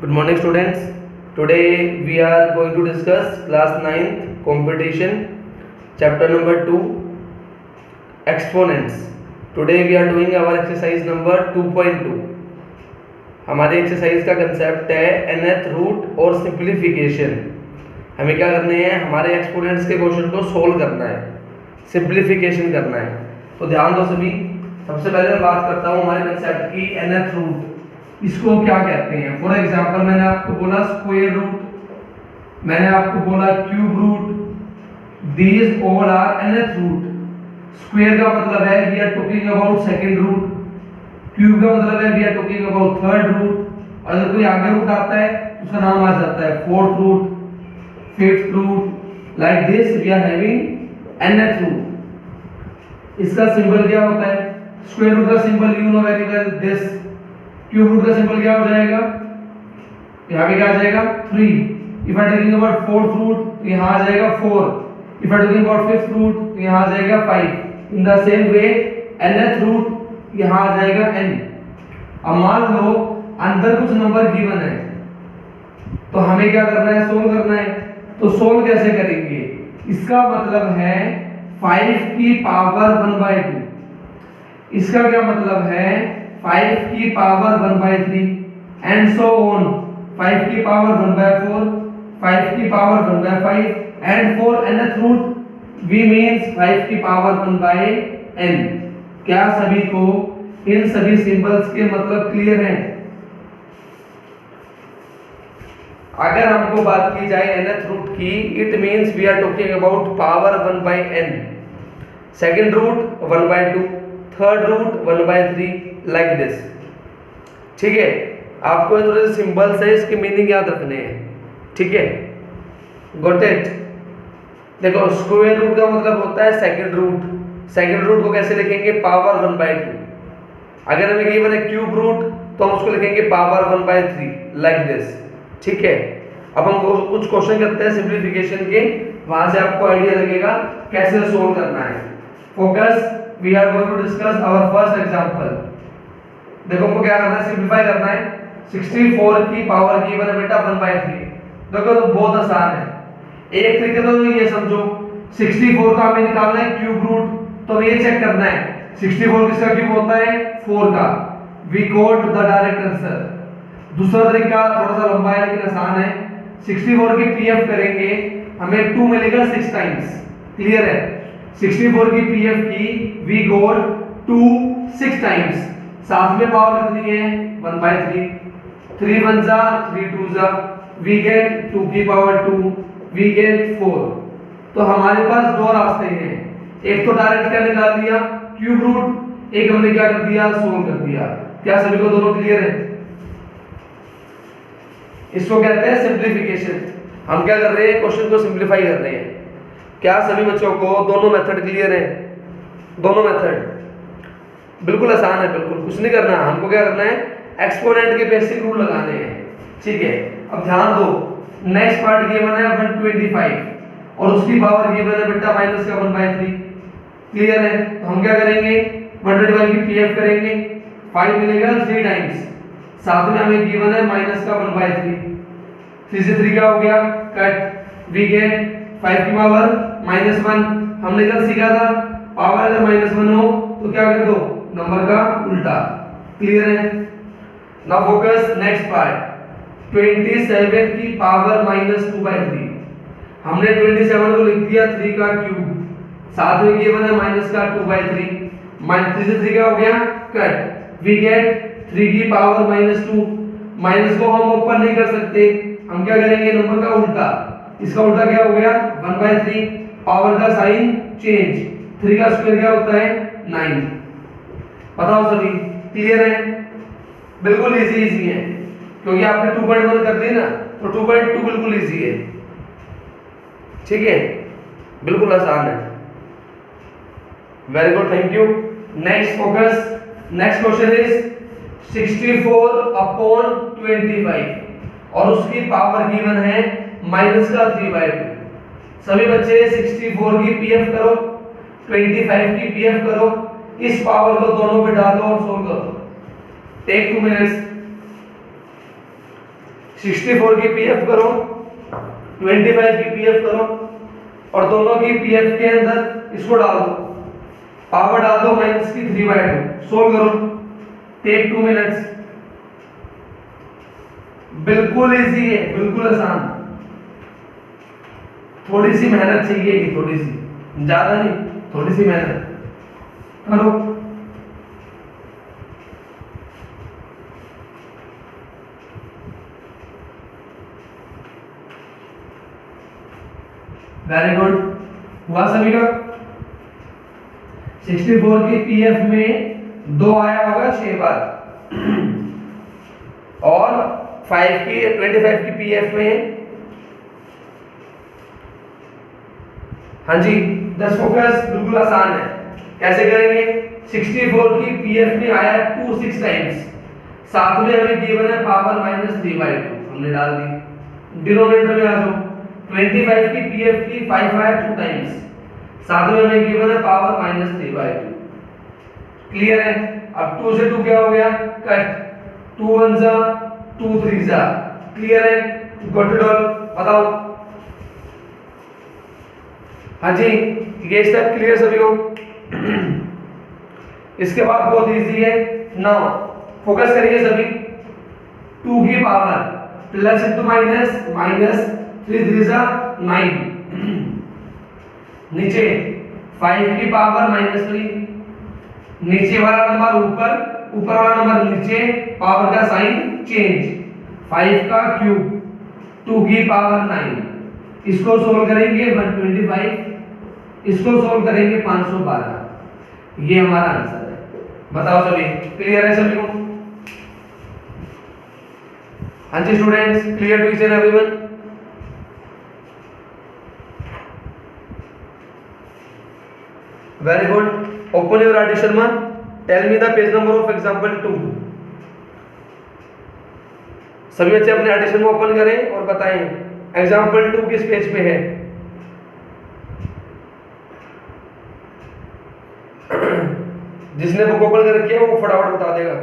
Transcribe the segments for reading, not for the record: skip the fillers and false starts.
Good morning, students. Today we are going to discuss class 9th competition chapter number 2 exponents. Today we are doing our exercise number 2.2. हमारे exercise का concept है nth root और simplification. हमें क्या करने हैं, हमारे एक्सपोनेंट्स के क्वेश्चन को सोल्व करना है, सिंप्लीफिकेशन करना है. तो ध्यान दो सभी. सबसे पहले मैं बात करता हूँ हमारे कंसेप्ट की nth रूट. इसको क्या कहते हैं? फॉर एग्जांपल मैंने आपको बोला स्क्वायर रूट, मैंने आपको बोला cube root. These all are nth root. Square का मतलब है we are talking about second root. Cube का मतलब है we are talking about third root. अगर कोई आगे रूट आता है उसका नाम आ जाता है fourth root, fifth root. Like this we are having nth root. इसका सिंबल क्या होता है? स्क्वायर रूट का symbol you know very well, this. Cube root का सिंबल क्या हो जाएगा? यहाँ पे क्या आ जाएगा? 3. If I talking about fourth root तो यहाँ आ जाएगा 4. If I talking about fifth root तो यहाँ आ जाएगा 5. In the same way nth root यहाँ आ जाएगा n. अब मान लो अंदर कुछ नंबर गिवन है तो हमें क्या करना है? सोल्व करना है. तो सोल्व कैसे करेंगे? इसका मतलब है 5 की पावर 1/2. इसका क्या मतलब है? 5 की पावर 1/3 एंड सो ऑन. 5 की पावर 1/4, 5 की power 1/5 and for nth root we means 5 की पावर 1/n. क्या सभी को इन सभी सिंबल्स के मतलब क्लियर हैं? अगर हमको बात की जाए nth रूट की, it means we are talking about power 1/n. Second root 1/2, third root 1/3, like this. ठीक है, आपको थोड़े से सिंबल्स है, इसके मीनिंग याद रखने हैं. ठीक है, गॉट इट. देखो स्क्वायर रूट का मतलब होता है सेकंड रूट. सेकंड रूट को कैसे लिखेंगे? पावर 1/2. अगर हमें गिवन है क्यूब रूट तो हम उसको लिखेंगे पावर 1/3, लाइक दिस. ठीक है, अब हम कुछ क्वेश्चन करते हैं सिंप्लीफिकेशन के, वहां से आपको आइडिया लगेगा कैसे सोल्व करना है. Focus, we are going to discuss our first example. देखो हमको क्या करना है? सिंपलीफाई करना है. 64 की पावर गिवन है बेटा 1/3. देखो तो बहुत आसान है. एक तरीके तो ये समझो 64 का हमें निकालना है क्यूब रूट, तो ये चेक करना है 64 किसका क्यूब होता है? 4 का. We got the direct answer. दूसरा तरीका थोड़ा सा लंबा है लेकिन आसान है. 64 की पीएफ करेंगे, हमें 2 मिलेगा 6 टाइम्स. क्लियर है? 64 की पीएफ की वी गॉट 2 6 टाइम्स. साथ में पावर कितनी है? 1/3. 3 1 जा 3 2 जा, वी गेट 2 की पावर 2, वी गेट 4. तो हमारे पास दो रास्ते हैं. एक तो डायरेक्ट क्या निकाल दिया क्यूब रूट, एक हमने क्या कर दिया? सोल्व कर दिया. क्या सभी को दोनों क्लियर है? इसको कहते हैं सिंप्लीफिकेशन. हम क्या कर रहे हैं? क्वेश्चन को सिंप्लीफाई कर रहे हैं. क्या सभी बच्चों को दोनों मेथड क्लियर है? दोनों मेथड बिल्कुल आसान है, बिल्कुल कुछ नहीं करना. हमको क्या करना है? एक्सपोनेंट के बेसिक रूल लगाने हैं. ठीक है, अब ध्यान दो. नेक्स्ट पार्ट गिवन है 125 और उसकी पावर गिवन है बेटा माइनस का 1/3. क्लियर है? तो हम क्या करेंगे? 125 की पीएफ करेंगे, 5 मिलेगा 3 टाइम्स. साथ में हमें गिवन है माइनस का 1/3. 3 से 3 क्या हो गया? कट. वी गेट 5 की पावर -1. हमने कल सीखा था पावर अगर -1 हो तो क्या कर दो? नंबर का उल्टा. क्लियर है? Now focus next part. 27 की पावर -2/3. हमने 27 को लिख दिया 3 का क्यूब, साथ में गिवन है माइनस का 2/3. -3 से 3 क्या हो गया? कट. वी गेट 3 की पावर -2. माइनस को हम ओपन नहीं कर सकते, हम क्या करेंगे? नंबर का उल्टा. इसका उल्टा क्या हो गया? 1/3. पावर का साइन चेंज. 3 का स्क्वायर क्या होता है? 9. बताओ सभी क्लियर है? बिल्कुल इजी है, क्योंकि आपने 2.1 कर दी ना, तो 2.2 बिल्कुल इजी है. ठीक है, बिल्कुल आसान है. Very good, thank you. Next focus. Next question is 64/25 और उसकी पावर गिवन है माइनस का 3/2. सभी बच्चे 64 की पीएफ करो, 25 की पीएफ करो, इस पावर को दोनों पे डालो और सोल्व करो. Take 2 minutes. 64 की पीएफ करो, 25 की पीएफ करो और दोनों की पीएफ के अंदर इसको डाल दो, पावर डाल दो माइनस की 3/2, सोल्व करो, टेक 2 मिनट्स। बिल्कुल इजी है, बिल्कुल आसान, थोड़ी सी मेहनत चाहिए, थोड़ी सी, ज्यादा नहीं, थोड़ी सी मेहनत करो। वेरी गुड, हुआ सभी का? 64 की पीएफ में 2 आया होगा 6 बार और 25 की पीएफ में, हाँ जी 10 फोकस, बिल्कुल आसान है। कैसे करेंगे? 64 की पीएफ में आया 26 टाइम्स, साथ में हमें गिवन है पावर -3/2, हमने डाल दी। डिनोमिनेटर में आ जाओ, 25 की पीएफ की 5 आया 2 टाइम्स, साथ में हमें गिवन है पावर -3/2। क्लियर है? अब 2 से 2 क्या हो गया? कट, 2 1 जा 2 3 जा। क्लियर है? Got it all? बताओ। हाँ जी, ये स्टेप क्लियर सभी को? इसके बाद बहुत इजी है। नाउ फोकस करिए सभी। 2 की power plus into minus, minus 3 3 जा 9, नीचे 5 की पावर -3, नीचे वाला नंबर ऊपर, ऊपर वाला नंबर नीचे, पावर का साइन चेंज, 5 का क्यूब, 2 की पावर 9, इसको सोल्व करेंगे 125, इसको सोल्व करेंगे 512। ये हमारा आंसर है। बताओ सभी, क्लियर है सभी को? हाँ जी students, clear to each and everyone? Very good. Open your R D Sharma, tell me the page number of example 2। सभी बच्चे अपने आर डी शर्मा ओपन करें और बताएं एग्जांपल 2 किस पेज पे है। जिसने बुक ओपन कर रखी है वो फटाफट बता देगा,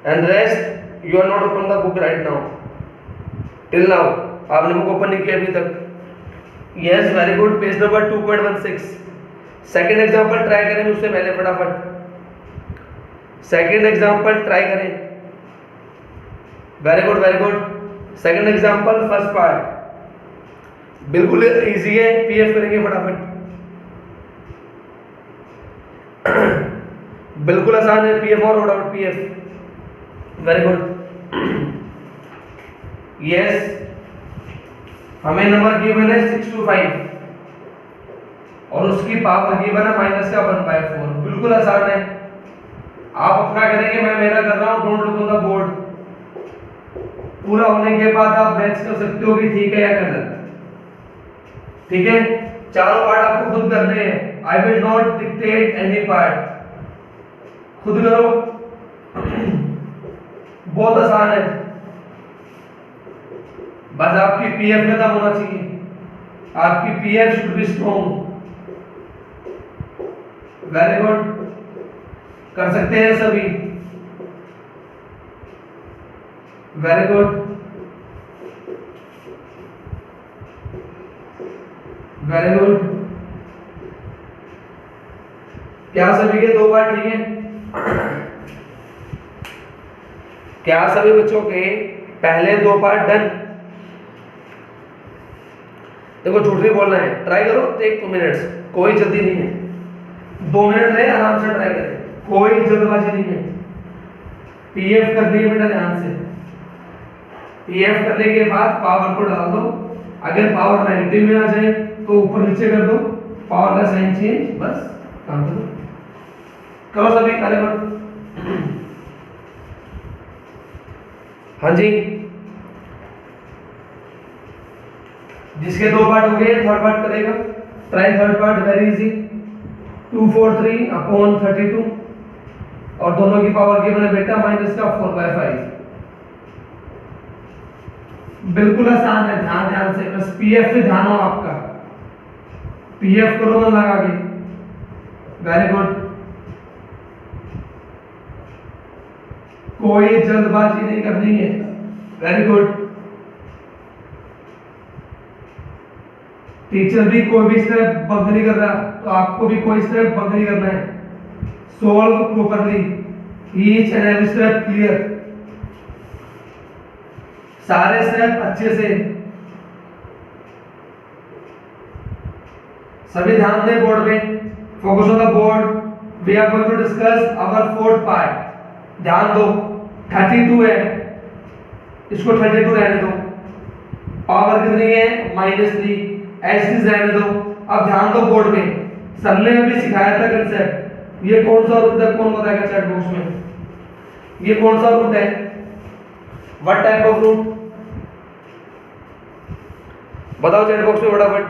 and rest you are not open the book right now, till now आपने बुक ओपन नहीं किया अभी तक। Yes very good, page number 2.16। Second example try करें उससे पहले फटाफट, सेकंड एग्जांपल ट्राई करें। Very good very good. Second example first part बिल्कुल इजी है, पीएफ करेंगे फटाफट। बिल्कुल आसान है, पीएफ और without PF. Very good. Yes, हमें नंबर गिवन है 625 और उसकी पावर गिवन है माइनस का 1/4। बिल्कुल आसान है, आप अपना करेंगे, मैं मेरा कर रहा हूं। Don't look on the board. पूरा होने के बाद आप मैच कर सकते हो कि ठीक है या गलत। ठीक है, चारों पार्ट आपको खुद करने हैं। I will not dictate any part, खुद करो। बहुत आसान है, बस आपकी पीएफ में दम होना चाहिए। आपकी PF should be strong. Very good, कर सकते हैं सभी। Very good, very good. क्या सभी के 2 बार ठीक है? क्या सभी बच्चों के पहले 2 पार्ट डन? देखो झूठ नहीं बोलना है, ट्राई करो, टेक 2 मिनट्स, कोई जल्दी नहीं है। 2 मिनट ले, आराम से ट्राई करें, कोई जल्दबाजी नहीं है। पीएफ करनी है बेटा ध्यान से। पीएफ करने के बाद पावर को डाल दो, अगर पावर नेगेटिव में आ जाए तो ऊपर नीचे कर दो, पावर का साइन चेंज, बस काम करो। करो सभी कार्य करो। हाँ जी, जिसके 2 पार्ट हो गए, थर्ड पार्ट करेगा। Try third part, very easy. 243/32 और दोनों की पावर गिवन है बेटा माइनस का 4/5। बिल्कुल आसान है, ध्यान से, बस पीएफ पे ध्यान हो आपका। पीएफ करो ना लगा के। वेरी गुड, कोई जल्दबाजी नहीं करनी है। Very good. टीचर भी कोई भी स्टेप बंक नहीं कर रहा, तो आपको भी कोई स्टेप बंक नहीं करना है। Solve properly, each and every step clear, सारे स्टेप अच्छे से। सभी ध्यान दें बोर्ड पे, focus on the board. We are going to discuss our fourth part. ध्यान दो, 32 है, इसको 32 रहने दो। पावर कितनी है? -3, ऐसे रहने दो। अब ध्यान दो बोर्ड पे, सबने अभी सिखाया था कंसेप्ट। ये कौन सा रूट है, कौन बताएगा चैट बॉक्स में? ये कौन सा रूट है? What type of root? बताओ चैट बॉक्स में फटाफट।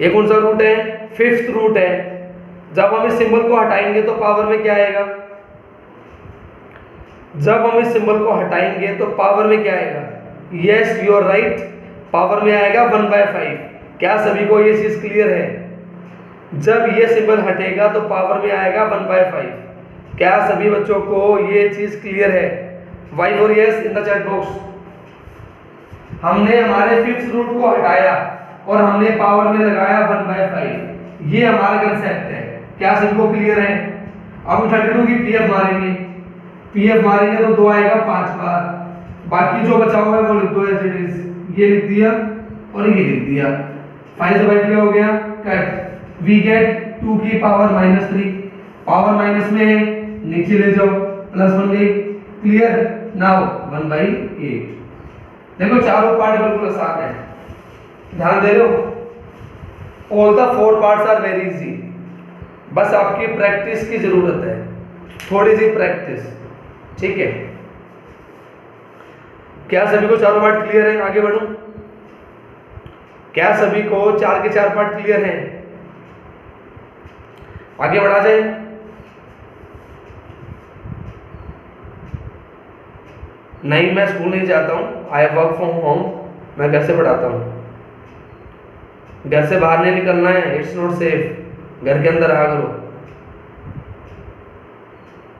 ये कौन सा रूट है? फिफ्थ रूट है। जब हम इस सिंबल को हटाएंगे तो पावर में क्या आएगा? जब हम इस सिंबल को हटाएंगे तो पावर में क्या आएगा? Yes you are right, power में आएगा 1/5। क्या सभी को ये चीज क्लियर है? जब ये सिंबल हटेगा तो पावर में आएगा 1/5। क्या सभी बच्चों को ये चीज क्लियर है? Y for yes in the chat box. हमने हमारे फिफ्थ रूट को हटाया और हमने पावर में लगाया 1/5। ये हमारा कंसेप्ट है। क्या सभी को क्लियर है? अब हम 32 की पीएफ मारेंगे। पीएफ मारेंगे तो 2 आएगा 5 बार, बाकी जो बचा हुआ है वो लिख दो एज इट इज। ये लिख दिया और ये लिख दिया। 5 से 5 क्या हो गया? कट। वी गेट 2 की पावर -3। पावर माइनस में है, नीचे ले जाओ, प्लस बन गई। क्लियर? नाउ 1/8। देखो चारों पार्ट बिल्कुल आसान है, ध्यान दे रहे हो। All the 4 parts are very easy, बस आपकी प्रैक्टिस की जरूरत है, थोड़ी सी प्रैक्टिस, ठीक है। क्या सभी को चारों पार्ट क्लियर है? आगे बढ़ूं? क्या सभी को 4 के 4 पार्ट क्लियर हैं? आगे बढ़ा जाए। नहीं, मैं स्कूल नहीं जाता हूँ, आई वर्क फ्रॉम होम। मैं घर से पढ़ाता हूँ। घर से बाहर नहीं निकलना है, इट्स नॉट सेफ। घर के अंदर रहा करो।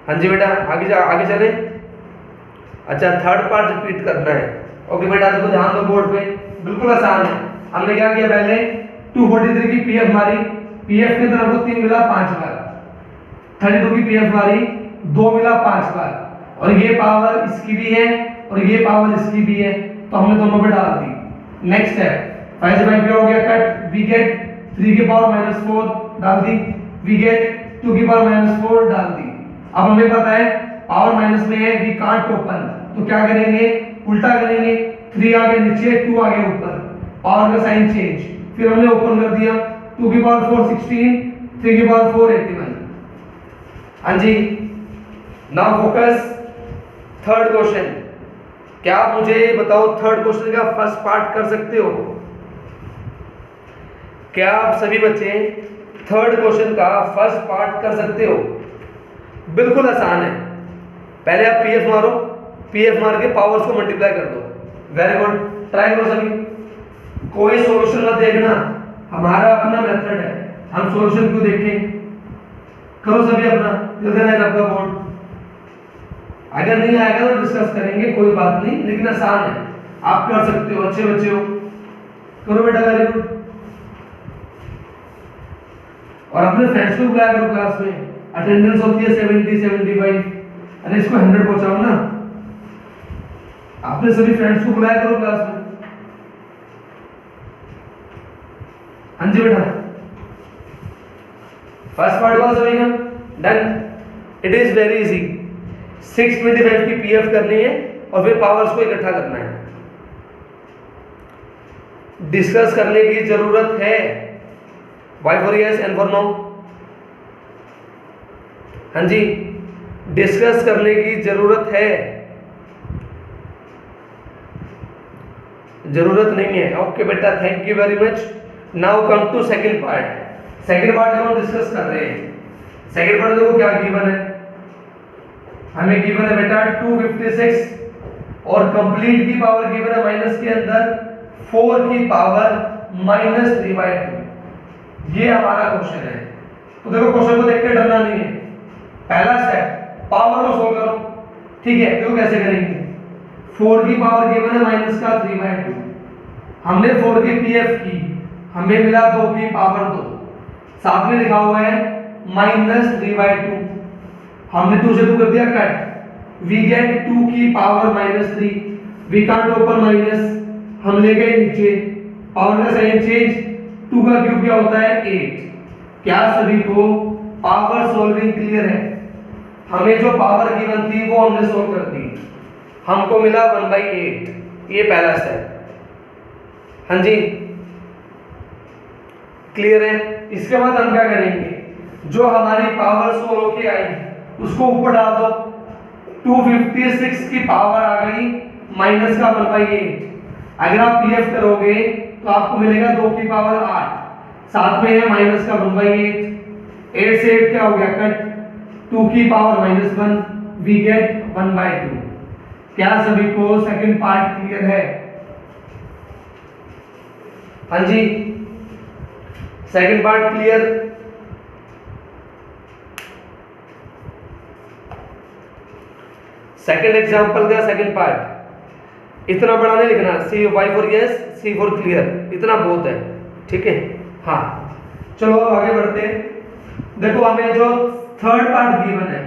हाँ जी बेटा, आगे चले। अच्छा, थर्ड पार्ट रिपीट करना है। ओके बेटा, देखो ध्यान दो बोर्ड पे, बिल्कुल आसान है। हमने क्या किया? पहले 243 की पीएफ मारी, पीएफ के तरफ को 3 मिला 5 बार। 32 की पीएफ मारी, 2 मिला 5 बार। और ये पावर इसकी भी है और ये पावर इसकी भी है, तो हमने दोनों पे डाल दी। नेक्स्ट है 5 से 5 क्या हो गया? कट। वी गेट 3 की पावर -4 डाल दी, वी गेट 2 की पावर -4 डाल दी। अब हमें पता है पावर माइनस में है, वी कांट ओपन, तो क्या करेंगे? उल्टा करेंगे। 3 आगे नीचे, 2 आगे ऊपर, पावर का साइन चेंज। फिर हमने ओपन कर दिया, 2 की पावर 4 16, 3 की पावर 4 81। हाँ जी, नाउ फोकस। थर्ड क्वेश्चन, क्या आप मुझे बताओ थर्ड क्वेश्चन का फर्स्ट पार्ट कर सकते हो? क्या आप सभी बच्चे थर्ड क्वेश्चन का फर्स्ट पार्ट कर सकते हो? बिल्कुल आसान है। पहले आप पीएफ मारो, पीएफ मार के पावर्स को मल्टीप्लाई कर दो। वेरी गुड, ट्राई करो सभी। कोई सॉल्यूशन मत देखना, हमारा अपना मेथड है, हम सॉल्यूशन क्यों देखें? करो सभी अपना, जल्दी नहीं आपका बोर्ड। अगर नहीं आएगा तो डिस्कस करेंगे, कोई बात नहीं, लेकिन आसान है, आप कर सकते हो, अच्छे बच्चे हो। करो बेटा, वेरी गुड। और अपने फ्रेंड्स को बुलाया करो क्लास में। अटेंडेंस होती है 70 75। अरे इसको 100 पहुंचाओ ना। अपने सभी फ्रेंड्स को बुलाया करो क्लास में। हाँ जी बेटा, फर्स्ट पार्ट हुआ सभी का done. It is very easy. 625 की पीएफ करनी है और फिर पावर्स को इकट्ठा करना है। डिस्कस करने की जरूरत है। Y for yes, N for no? हाँ जी, डिस्कस करने की जरूरत है? जरूरत नहीं है। ओके बेटा, thank you very much. Now come to second part. Second part हम डिस्कस कर रहे हैं। सेकंड पार्ट देखो क्या गिवन है। हमें गिवन है बेटा 256 और कंप्लीट की पावर गिवन है माइनस के अंदर 4 की पावर -3/2। ये हमारा क्वेश्चन है। तो देखो क्वेश्चन को देख के डरना नहीं है। पहला स्टेप, पावर को सोल्व करो। ठीक है, देखो कैसे करेंगे। 4 की पावर गिवन है माइनस का 3/2, हमने 4 की पीएफ की, हमें मिला 2 की पावर 2, साथ में लिखा हुआ है माइनस 3/2, हमने 2 से 2 कर दिया कट, वी गेट 2 की power minus 3, we can't open minus, हम ले गए नीचे, पावर का साइन चेंज, 2 का क्यूब क्या होता है 8। क्या सभी को पावर सॉल्विंग क्लियर है? हमें जो पावर गिवन थी वो हमने सॉल्व कर दी, हमको मिला 1/8, ये पहला स्टेप। हाँ जी क्लियर है। इसके बाद हम क्या करेंगे, जो हमारी पावर सॉल्व होके आई उसको ऊपर डाल दो, 256 की पावर आ गई माइनस का 1/8, अगर आप पीएफ करोगे तो आपको मिलेगा 2 की पावर 8, साथ में है माइनस का 1/8, 8 से 8 क्या हो गया कट, 2 की पावर -1, वी गेट 1/2। क्या सभी को सेकंड पार्ट क्लियर है? हाँ जी second part clear. Second example का सेकंड पार्ट, इतना बड़ा नहीं लिखना, C5 for yes, C for clear, इतना बहुत है, ठीक है। हाँ चलो आगे बढ़ते हैं। देखो हमें जो थर्ड पार्ट गिवन है,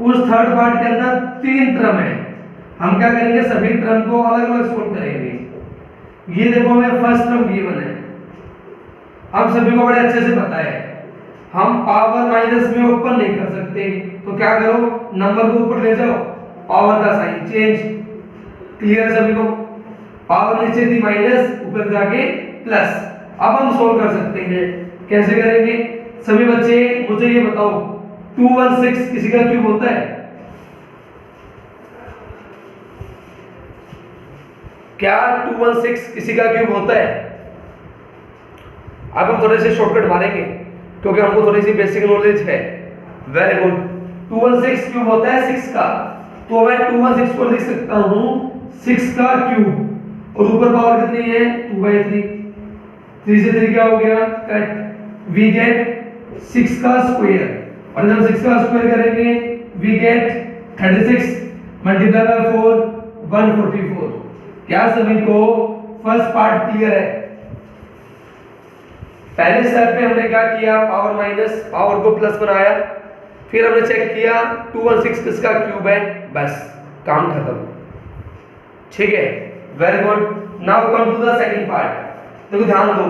उस थर्ड पार्ट के अंदर 3 टर्म है, हम क्या करेंगे सभी टर्म को अलग अलग सोल्व करेंगे। ये देखो हमें फर्स्ट टर्म गिवन है, हम सभी को बड़े अच्छे से पता है हम पावर माइनस में ओपन नहीं कर सकते, तो क्या करो नंबर को ऊपर ले जाओ, पावर का साइन चेंज, क्लियर सभी को, पावर नीचे थी माइनस, ऊपर जाके प्लस। अब हम सोल्व कर सकते हैं, कैसे करेंगे सभी बच्चे मुझे ये बताओ, 216 किसी का क्यूब होता है क्या? 216 किसी का क्यूब होता है? अब हम थोड़े से शॉर्टकट मारेंगे क्योंकि हमको थोड़ी सी बेसिक नॉलेज है। Very good. 216 क्यूब होता है 6 का, तो मैं 216 को लिख सकता हूं 6 का क्यूब, और ऊपर पावर कितनी है 2/3, 3 से 3 क्या हो गया कट, वी गेट 6 का स्क्वायर, और जब 6 का स्क्वायर करेंगे वी गेट 36 मल्टीप्लाई बाय 4 144। क्या सभी को फर्स्ट पार्ट क्लियर है? पहले स्टेप में हमने क्या किया, पावर माइनस पावर को प्लस बनाया, फिर हमने चेक किया 216 किसका क्यूब है, बस काम खत्म, ठीक है। Very good. Now come to the second part. देखो ध्यान दो,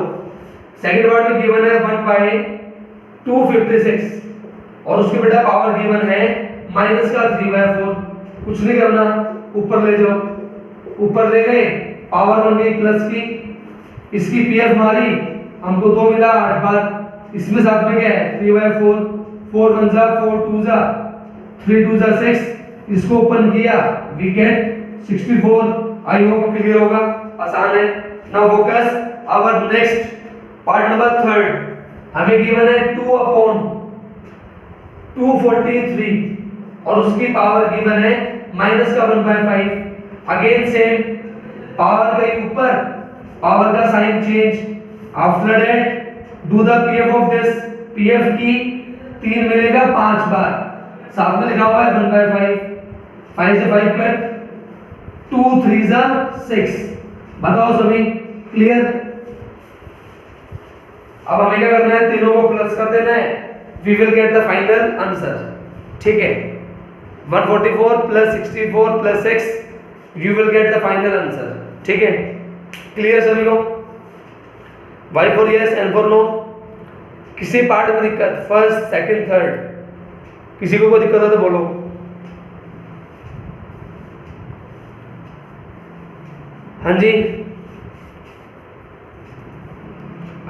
सेकंड पार्ट में गिवन है 1/256 और उसके बेटा पावर गिवन है माइनस का 3/4। कुछ नहीं करना, ऊपर ले जाओ, ऊपर ले गए, पावर बन गई प्लस की, इसकी पीएफ मारी, हमको 2 मिला 8 बार, इसमें साथ में क्या है 3/4, 4 1 जा 4 2 जा 3 2 जा 6, इसको ओपन किया we get 64। I hope clear होगा, आसान है। Now focus our next part number third. हमें गिवन है 2/243 और उसकी पावर गिवन है माइनस का 1/5। अगेन सेम, पावर गई ऊपर, पावर का sign change, after that do the PF of this, PF की 3 मिलेगा 5 बार, साथ में लिखा हुआ है 1/5, 5 से 5 कट, 2 3 जा 6। बताओ सभी क्लियर? अब हमें क्या करना है, तीनों को प्लस कर देना है, we will get the final answer, ठीक है। 144 plus 64 plus 6, you will get the final answer, ठीक है। क्लियर सभी को? Y for yes, N for no. किसी पार्ट में दिक्कत, फर्स्ट सेकंड थर्ड, किसी को कोई दिक्कत है तो बोलो। हाँ जी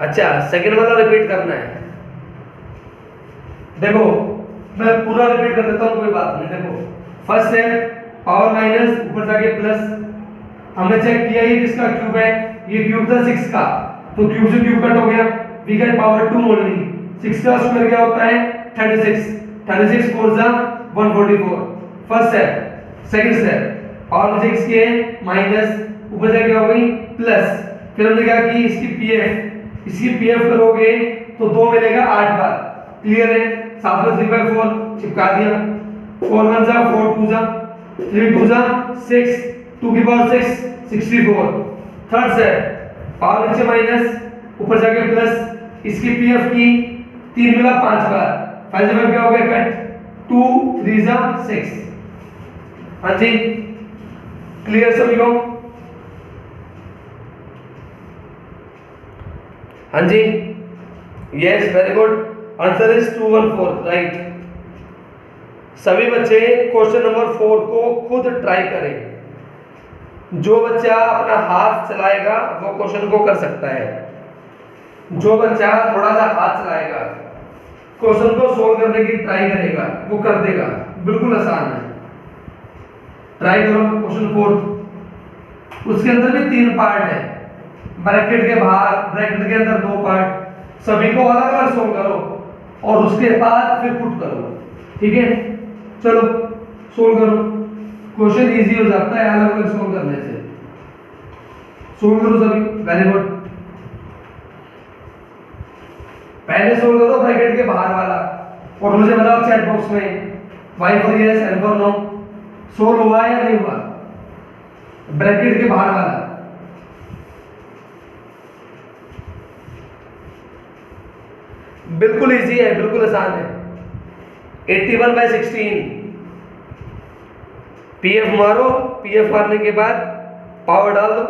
अच्छा, सेकंड वाला रिपीट करना है। देखो मैं पूरा रिपीट कर देता हूँ, कोई बात नहीं। देखो फर्स्ट है पावर माइनस, ऊपर जाके प्लस, हमने चेक किया ये किसका क्यूब है, ये क्यूब था 6 का, तो क्यूब से क्यूब कट हो गया, वी गेट पावर 2 ओनली। 6 का स्क्वायर क्या होता है 36, 36 4 जा 144। First step. Second step, power 6 की है माइनस, ऊपर जाके क्या हो गई प्लस, फिर हमने क्या की इसकी पीएफ, इसकी पीएफ करोगे तो 2 मिलेगा 8 बार, क्लियर है। साथ में 3/4 चिपका दिया, 4 1 जा 4 2 जा 3 2 जा 6, 2 की पावर 6 64। थर्ड सेट पावर नीचे माइनस ऊपर जाके प्लस, इसकी पीएफ की 3 मिला 5 बार, 5 से 5 क्या हो गया कट, 2 3 जा 6। हाँ जी क्लियर सभी को? हाँ जी yes very good, answer is 214 right. सभी बच्चे क्वेश्चन नंबर 4 को खुद ट्राई करें। जो बच्चा अपना हाथ चलाएगा वो क्वेश्चन को कर सकता है, जो बच्चा थोड़ा सा हाथ चलाएगा क्वेश्चन को सोल्व करने की ट्राई करेगा वो कर देगा, बिल्कुल आसान है। ट्राई करो क्वेश्चन 4। उसके अंदर भी 3 पार्ट है, ब्रैकेट के बाहर ब्रैकेट के अंदर 2 पार्ट, सभी को अलग अलग सोल्व करो और उसके बाद फिर पुट करो, ठीक है? चलो सोल्व करो, क्वेश्चन इजी हो जाता है अलग अलग सोल्व करने से। सोल्व करो सभी, वेरी गुड। पहले सोल्व करो ब्रैकेट के बाहर वाला और मुझे बताओ चैट बॉक्स में y for yes n for no solve हुआ या नहीं हुआ, ब्रैकेट के बाहर वाला। बिल्कुल इजी है, बिल्कुल आसान है। 81/16 पीएफ मारो, पीएफ मारने के बाद पावर डाल दो,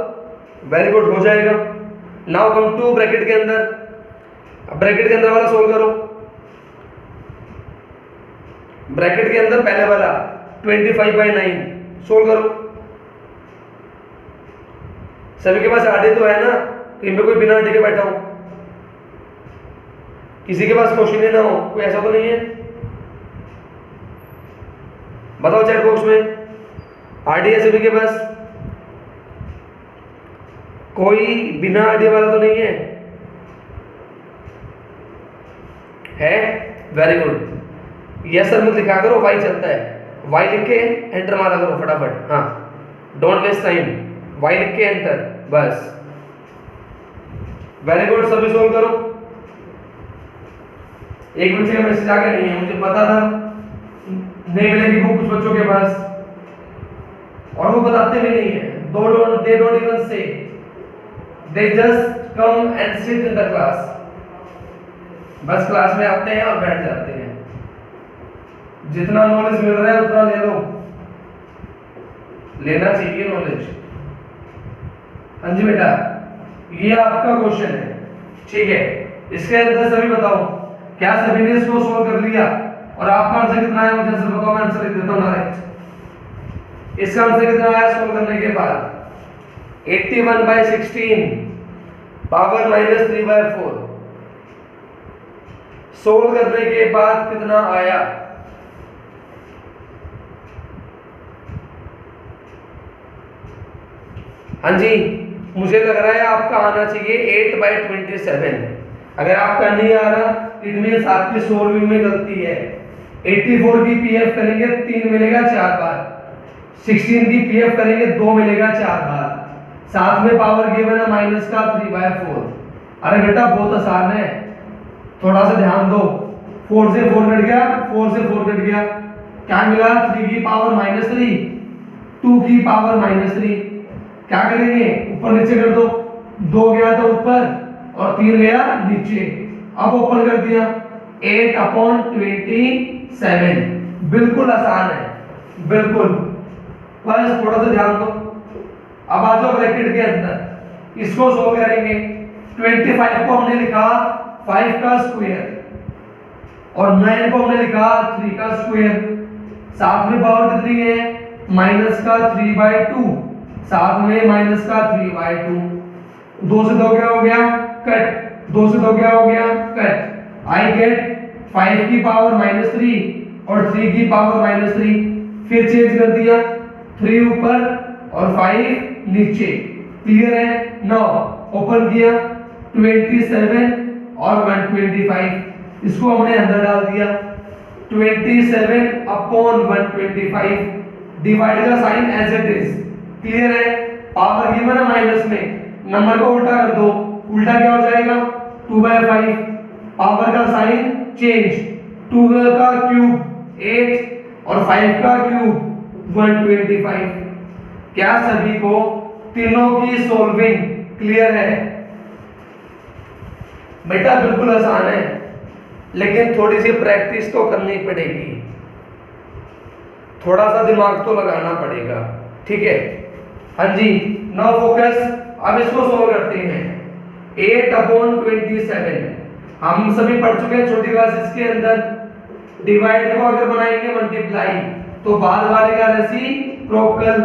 वेरी गुड हो जाएगा। नाउ कम टू ब्रैकेट के अंदर, ब्रैकेट के अंदर वाला सोल्व करो। ब्रैकेट के अंदर पहले वाला 25/9 सोल्व करो। सभी के पास आधे तो है ना, इनमें कोई बिना आधे के बैठा हो, किसी के पास क्वेश्चन ही ना हो, कोई ऐसा तो नहीं है? बताओ चैट बॉक्स में, आरडी है सभी के पास? कोई बिना आरडी वाला तो नहीं है? है? Very good. यस सर मत लिखा करो, वाई चलता है, वाई लिख के एंटर मारा करो फटाफट। हाँ डोंट वेस्ट टाइम, वाई लिख के एंटर बस। वेरी गुड, सभी सोल्व करो। एक बच्चे का मैसेज आ गया नहीं है, मुझे पता था नहीं मिलेगी बुक कुछ बच्चों के पास और वो बताते भी नहीं है। दे डोंट इवन से, they just come and sit in the class. बस क्लास में आते हैं और बैठ जाते हैं। जितना नॉलेज मिल रहा है उतना ले लो, लेना चाहिए नॉलेज। हाँ जी बेटा, ये आपका क्वेश्चन है, ठीक है? इसके अंदर सभी बताओ, क्या सभी ने इसको सोल्व कर लिया? और आपका आंसर कितना है मुझे आंसर बताओ, मैं आंसर लिख देता हूं डायरेक्ट। इसका आंसर कितना आया सोल्व करने के बाद? 81/16 पावर -3/4 सोल्व करने के बाद कितना आया? हाँ जी, मुझे लग रहा है आपका आना चाहिए 8/27। अगर आपका नहीं आ रहा इट मींस आपकी सोल्विंग में गलती है। 84 की पीएफ करेंगे 3 मिलेगा 4 बार, 16 की पीएफ करेंगे 2 मिलेगा 4 बार, साथ में पावर गिवन है माइनस का 3/4। अरे बेटा बहुत आसान है, थोड़ा सा ध्यान दो। 4 से 4 कट गया, 4 से 4 कट गया, क्या मिला? 3 की पावर -3, 2 की पावर -3। क्या करेंगे? ऊपर नीचे कर दो, 2 गया तो ऊपर और 3 गया नीचे। अब ओपन कर दिया, 8/27। बिल्कुल आसान है, बिल्कुल। बस थोड़ा सा ध्यान दो। अब आ जाओ ब्रैकेट के अंदर, इसको सोल्व करेंगे। 25 को हमने लिखा 5 का स्क्वायर और 9 को हमने लिखा 3 का स्क्वायर। साथ में पावर कितनी है? माइनस का 3/2, साथ में माइनस का 3/2। 2 से 2 क्या हो गया? कट। 2 से 2 क्या हो गया? कट। आई गेट 5 की पावर -3 और 3 की पावर -3। फिर चेंज कर दिया, 3 ऊपर और 5 नीचे। क्लियर है? नाउ ओपन किया, 27 और 125, इसको हमने अंदर डाल दिया। 27/125, डिवाइड का sign as it is. Clear है? पावर गिवन है माइनस में, नंबर को उल्टा कर दो, उल्टा क्या हो जाएगा? 2/5। पावर का साइन चेंज, 2 का क्यूब 8 और 5 का क्यूब 125। क्या सभी को तीनों की सॉल्विंग क्लियर है? बेटा बिल्कुल आसान है, लेकिन थोड़ी सी प्रैक्टिस तो करनी पड़ेगी, थोड़ा सा दिमाग तो लगाना पड़ेगा, ठीक है। हाँ जी, नाउ फोकस। अब इसको सोल्व करते हैं। 8/27 हम सभी पढ़ चुके हैं छोटी क्लासेस के अंदर। डिवाइड को अगर बनाएंगे मल्टीप्लाई, तो बाद वाले का रेसिप्रोकल,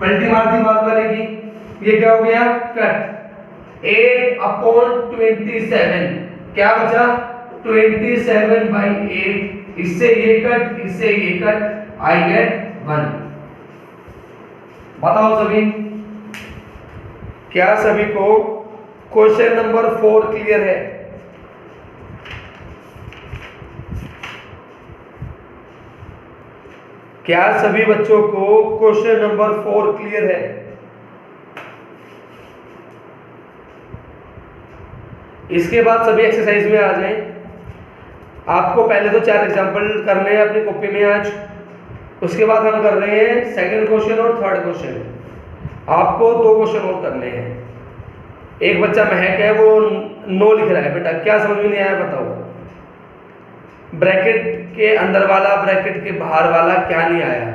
पलटी मार दी बाद वाले की, ये क्या हो गया? कट। 8/27 क्या बचा? 27/8। इससे ये कट, इससे ये कट, आई गेट 1। बताओ सभी, क्या सभी को क्वेश्चन नंबर 4 क्लियर है? क्या सभी बच्चों को क्वेश्चन नंबर 4 क्लियर है? इसके बाद सभी एक्सरसाइज में आ जाएं। आपको पहले तो 4 एग्जांपल करने हैं अपनी कॉपी में आज, उसके बाद हम कर रहे हैं सेकंड क्वेश्चन और थर्ड क्वेश्चन। आपको 2 क्वेश्चन और करने हैं। एक बच्चा महक है, वो 9 लिख रहा है। बेटा क्या समझ में नहीं आया बताओ? ब्रैकेट के अंदर वाला, ब्रैकेट के बाहर वाला क्या नहीं आया?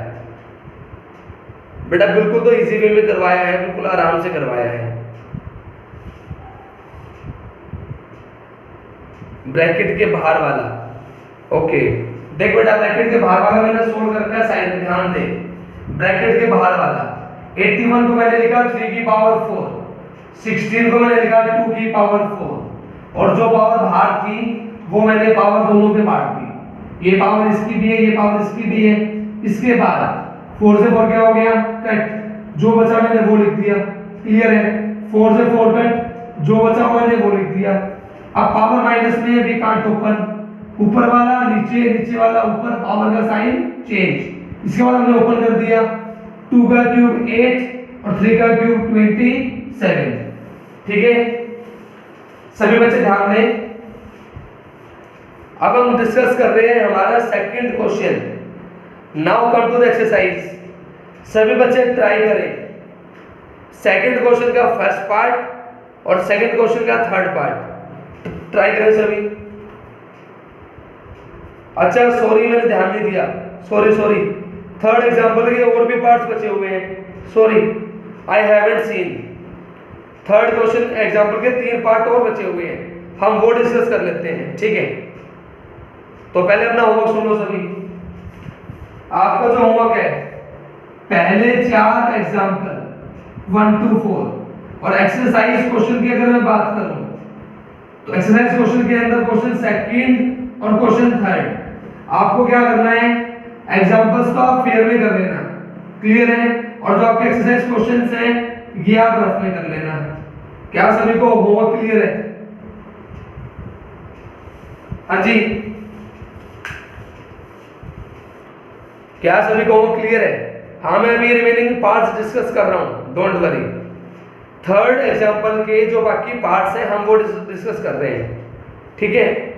बेटा बिल्कुल तो इजी वे में करवाया है, बिल्कुल आराम से करवाया है। ब्रैकेट के बाहर वाला, ओके। देख बेटा, ब्रैकेट के बाहर वाला मैंने सोल्व कर रखा है, साइड में ध्यान दे। ब्रैकेट के बाहर वाला 81 को मैंने लिखा 3 की पावर 4, 16 को मैंने लिखा 2 की पावर 4, और जो पावर बाहर थी वो मैंने पावर दोनों पे बांट दी। ये पावर इसकी भी है, ये पावर इसकी भी है। इसके बाद 4 से 4 क्या हो गया? कट। जो बचा मैंने वो लिख दिया, क्लियर है? 4 से 4 कट, जो बचा मैंने वो लिख दिया। अब पावर माइनस में वी कांट ओपन, ऊपर वाला नीचे, नीचे वाला ऊपर, पावर का साइन चेंज। इसके बाद हमने ओपन कर दिया। 2 का क्यूब 8 और 3 का क्यूब 27, ठीक है। सभी बच्चे ध्यान दें। अब हम डिस्कस कर रहे हैं हमारा second question. Now come to the exercise. सभी बच्चे ट्राई करें सेकंड क्वेश्चन का फर्स्ट पार्ट और सेकंड क्वेश्चन का थर्ड पार्ट। ट्राई करें सभी। अच्छा सॉरी, मैंने ध्यान नहीं दिया, सॉरी। थर्ड एग्जांपल के और भी पार्ट्स बचे हुए हैं, sorry, I haven't seen. Third question example के 3 पार्ट और बचे हुए हैं, हम वो डिस्कस कर लेते हैं, ठीक है। तो पहले अपना होमवर्क सुन लो सभी। आपका जो होमवर्क है, पहले 4 एग्जांपल 1 to 4 और एक्सरसाइज क्वेश्चन की अगर मैं बात करूं तो एक्सरसाइज क्वेश्चन के अंदर क्वेश्चन सेकंड और क्वेश्चन थर्ड आपको क्या करना है? एग्जांपल्स तो आप फेयर में कर लेना, क्लियर है? और जो आपके एक्सरसाइज क्वेश्चंस हैं ये आप रफ में कर लेना। क्या सभी को होमवर्क क्लियर है? हाँ जी, क्या सभी को होमवर्क क्लियर है? हाँ, मैं अभी रिमेनिंग पार्ट्स डिस्कस कर रहा हूं, डोंट वरी। थर्ड एग्जांपल के जो बाकी पार्ट्स हैं हम वो डिस्कस कर रहे हैं, ठीक है।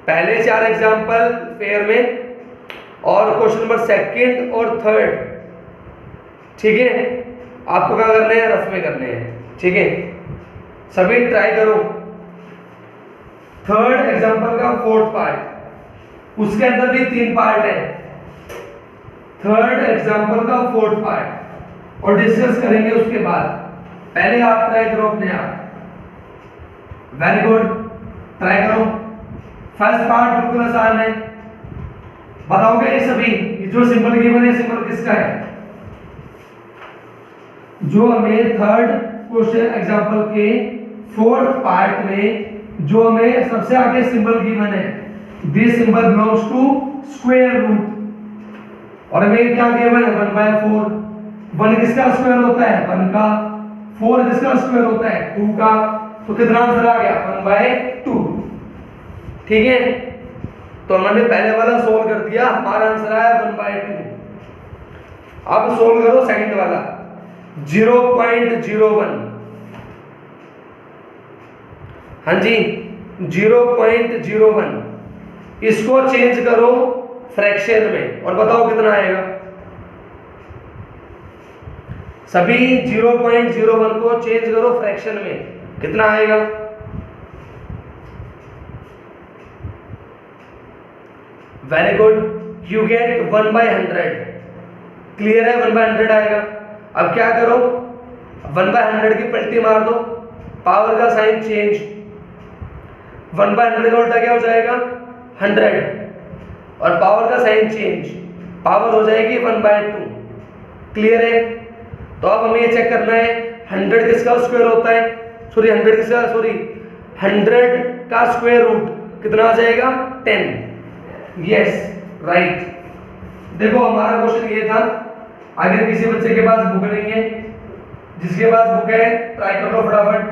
पहले 4 एग्जांपल पेयर में और क्वेश्चन नंबर सेकंड और थर्ड, ठीक है। आपको क्या करने हैं? रफ में करने हैं, ठीक है। सभी ट्राई करो। थर्ड एग्जांपल का फोर्थ पार्ट, उसके अंदर भी 3 पार्ट है। थर्ड एग्जांपल का फोर्थ पार्ट और डिस्कस करेंगे उसके बाद। पहले आप ट्राई करो अपने आप, वेरी गुड, ट्राई करो। फर्स्ट पार्ट बिल्कुल आसान है, बताओगे ये सभी? ये जो सिंबल गिवन है, सिंबल किसका है? जो हमें थर्ड क्वेश्चन एग्जांपल के फोर्थ पार्ट में जो हमें सबसे आगे सिंबल गिवन है, this symbol belongs to square root, और हमें क्या गिवन है? 1/4। 1 किसका स्क्वायर होता है? 1 का। 4 किसका स्क्वायर होता है? 2 का। तो कितना आंसर आ गया? 1/2, ठीक है। तो हमने पहले वाला सोल्व कर दिया, हमारा आंसर आया 1/2। अब सोल्व करो सेकंड वाला 0.01। हाँ जी, 0.01। इसको चेंज करो फ्रैक्शन में और बताओ कितना आएगा। सभी 0.01 को चेंज करो फ्रैक्शन में, कितना आएगा? Very good, you get 1/100। Clear है, 1/100 आएगा। अब क्या करो, 1/100 की पलटी मार दो, पावर का साइन चेंज, 1/100 का उल्टा क्या हो जाएगा? 100, और पावर का साइन चेंज, पावर हो जाएगी 1/2। क्लियर है? तो अब हमें ये चेक करना है 100 किसका स्क्वायर होता है, 100 का स्क्वायर रूट कितना आ जाएगा? 10। Yes, right. देखो हमारा क्वेश्चन ये था। अगर किसी बच्चे के पास बुक नहीं है, जिसके पास बुक है ट्राई कर लो फटाफट।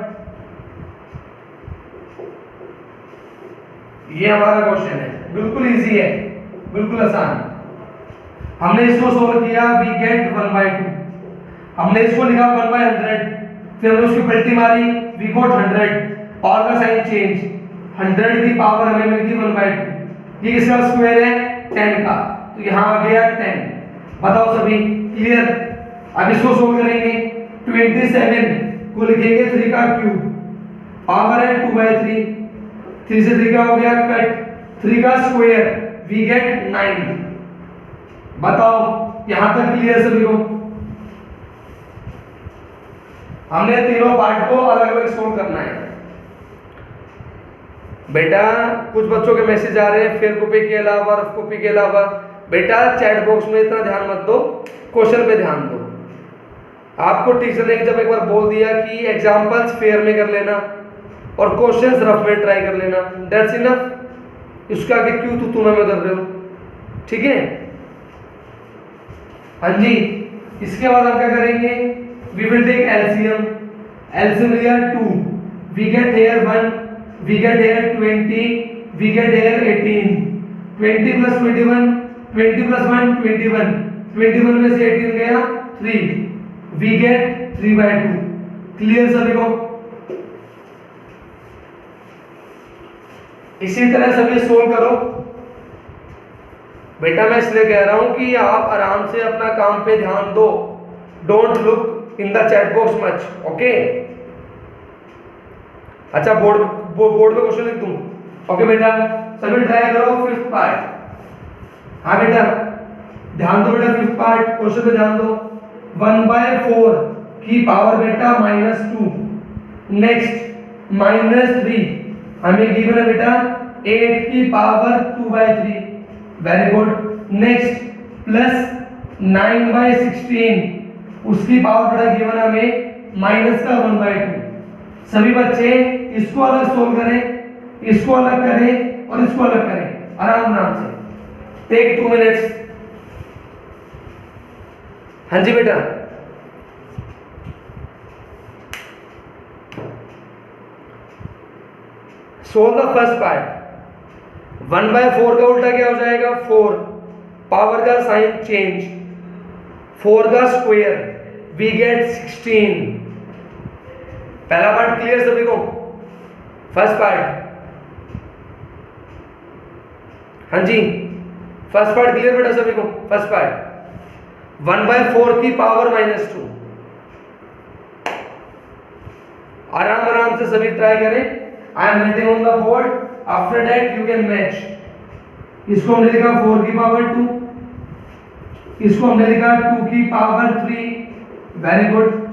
ये हमारा क्वेश्चन है, बिल्कुल इजी है, बिल्कुल आसान। हमने इसको सोल्व किया, वी गेट 1/2। हमने इसको लिखा 1/100, फिर हमने उसकी पलटी मारी, वी गॉट 100, पावर का साइन चेंज, 100 की पावर हमें मिलती 1/2। ये किसका स्क्वायर है? 10 का, तो यहाँ आ गया 10। बताओ सभी, क्लियर? अब इसको सोल्व करेंगे, 27 को लिखेंगे 3 का क्यूब, पावर है 2/3, 3 से 3 का हो गया कट, 3 का स्क्वायर, वी गेट 9। बताओ यहां तक क्लियर सभी को? हमने तीनों पार्ट को अलग अलग सोल्व करना है। बेटा कुछ बच्चों के मैसेज आ रहे हैं फेयर कॉपी के अलावा, रफ कॉपी के अलावा। बेटा चैट बॉक्स में इतना ध्यान मत दो, क्वेश्चन पे ध्यान दो। आपको टीचर ने जब एक बार बोल दिया कि एग्जांपल्स फेयर में कर लेना और क्वेश्चंस रफ में ट्राई कर लेना, दैट्स इनफ। इसका आगे क्यों तू मैं कर रहे हो? ठीक है, हाँ जी। इसके बाद हम क्या करेंगे, we will take LCM. LCM लिया 2, we get here 1, we get here 20, we get here 18। 20 + 21, 20 + 1 21, 21 में से 18 गया 3, वी गेट 3/2। क्लियर सभी को? इसी तरह सभी सोल्व करो। बेटा मैं इसलिए कह रहा हूं कि आप आराम से अपना काम पे ध्यान दो, don't look in the chat box much, okay? अच्छा बोर्ड पे क्वेश्चन लिख दूं? ओके बेटा, सभी ट्राई करो 5th पार्ट। हाँ बेटा ध्यान दो, बेटा 5th पार्ट क्वेश्चन पे ध्यान दो। 1/4 की पावर बेटा -2, नेक्स्ट -3 हमें गिवन है बेटा 8 की पावर 2/3। Very good. नेक्स्ट +9/16 उसकी पावर बेटा गिवन हमें -1/2। सभी बच्चे इसको अलग सोल्व करें, इसको अलग करें और इसको अलग करें आराम से। Take 2 minutes. हाँ जी बेटा, सोल्व द फर्स्ट पार्ट। 1/4 का उल्टा क्या हो जाएगा? 4, पावर का साइन चेंज, 4 का स्क्वायर, वी गेट 16। पहला पार्ट क्लियर सभी को? फर्स्ट पार्ट, हाँ जी फर्स्ट पार्ट क्लियर बेटा सभी को? फर्स्ट पार्ट 1/4 की पावर -2। आराम से सभी ट्राई करें। I am writing on the board, after that you can match. इसको हमने लिखा 4 की पावर 2, इसको हमने लिखा 2 की पावर 3। Very good.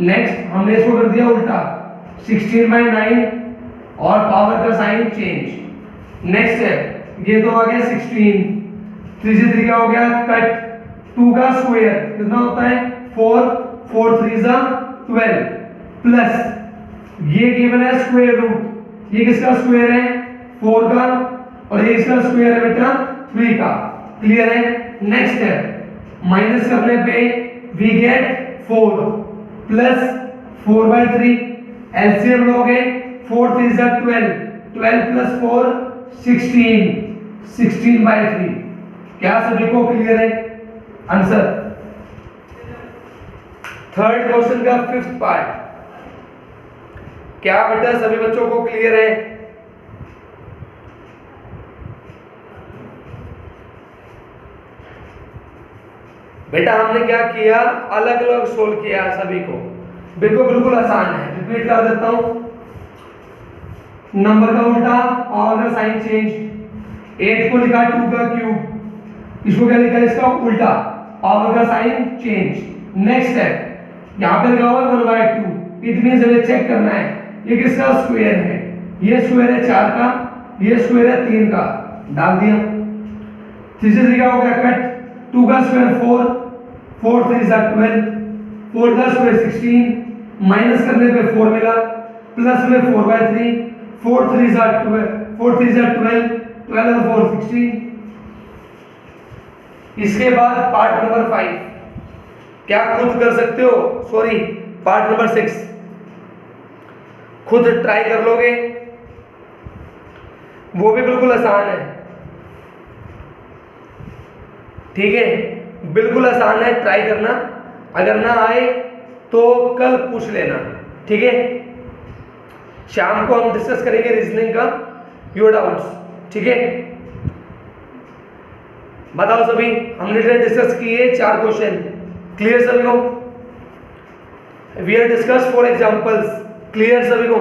नेक्स्ट हमने इसको कर दिया उल्टा, 16/9 और पावर का साइन चेंज। नेक्स्ट है ये तो आ गया 16, 3 से 3 का हो गया कट, 2 का स्क्वायर कितना होता है? 4, 4 3 जा 12 प्लस ये गिवन है स्क्वायर रूट, ये किसका स्क्वायर है? 4 का, और ये इसका स्क्वायर है बेटा 3 का। क्लियर है? नेक्स्ट है माइनस करने पे वी गेट 4 प्लस 4/3, एलसीएम लोगे 4 3 जा 12, 12 + 4 16, 16/3। क्या सभी को क्लियर है? आंसर थर्ड क्वेश्चन का 5th पार्ट। क्या बेटा सभी बच्चों को क्लियर है? बेटा हमने क्या किया, अलग अलग सोल्व किया सभी को, बिल्कुल आसान है। रिपीट कर देता हूं, नंबर का उल्टा, पावर का साइन चेंज। 8 को लिखा 2 का क्यूब, इसको क्या लिखा इसका उल्टा, पावर का साइन चेंज। नेक्स्ट स्टेप, यहां पे लिखा हुआ 1/2, इट मींस हमें चेक करना है ये किसका स्क्वायर है, ये स्क्वायर है 4 का, ये स्क्वायर है 3 का, डाल दिया। तीसरे तरीका हो गया कट, 2 का स्क्वायर 4, 4 3 जा 12, 4 का स्क्वायर 16, माइनस करने पे 4 मिला, प्लस में 4/3, 4 3 जा 12, 4 3 जा 12, 12 और 4 16। इसके बाद पार्ट नंबर 5 क्या खुद कर सकते हो, सॉरी पार्ट नंबर 6 खुद ट्राई कर लोगे, वो भी बिल्कुल आसान है, ठीक है, बिल्कुल आसान है, ट्राई करना। अगर ना आए तो कल पूछ लेना, ठीक है। शाम को हम डिस्कस करेंगे रीजनिंग का योर डाउट्स, ठीक है। बताओ सभी, हमने डिस्कस किए 4 क्वेश्चन, क्लियर सभी को? We are discuss 4 examples, clear सभी को?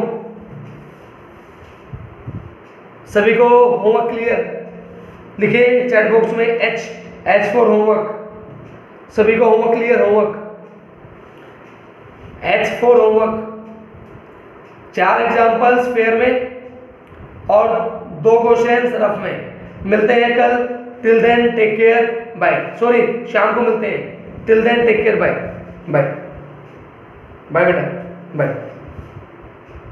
सभी को होमवर्क क्लियर? लिखिए चैट बॉक्स में H फॉर होमवर्क। सभी को homework clear? Homework H for homework. 4 examples fair में और 2 क्वेश्चंस रफ में। मिलते हैं कल, till then take care, bye. Sorry शाम को मिलते हैं, till then take care, bye bye bye बेटा, बाय।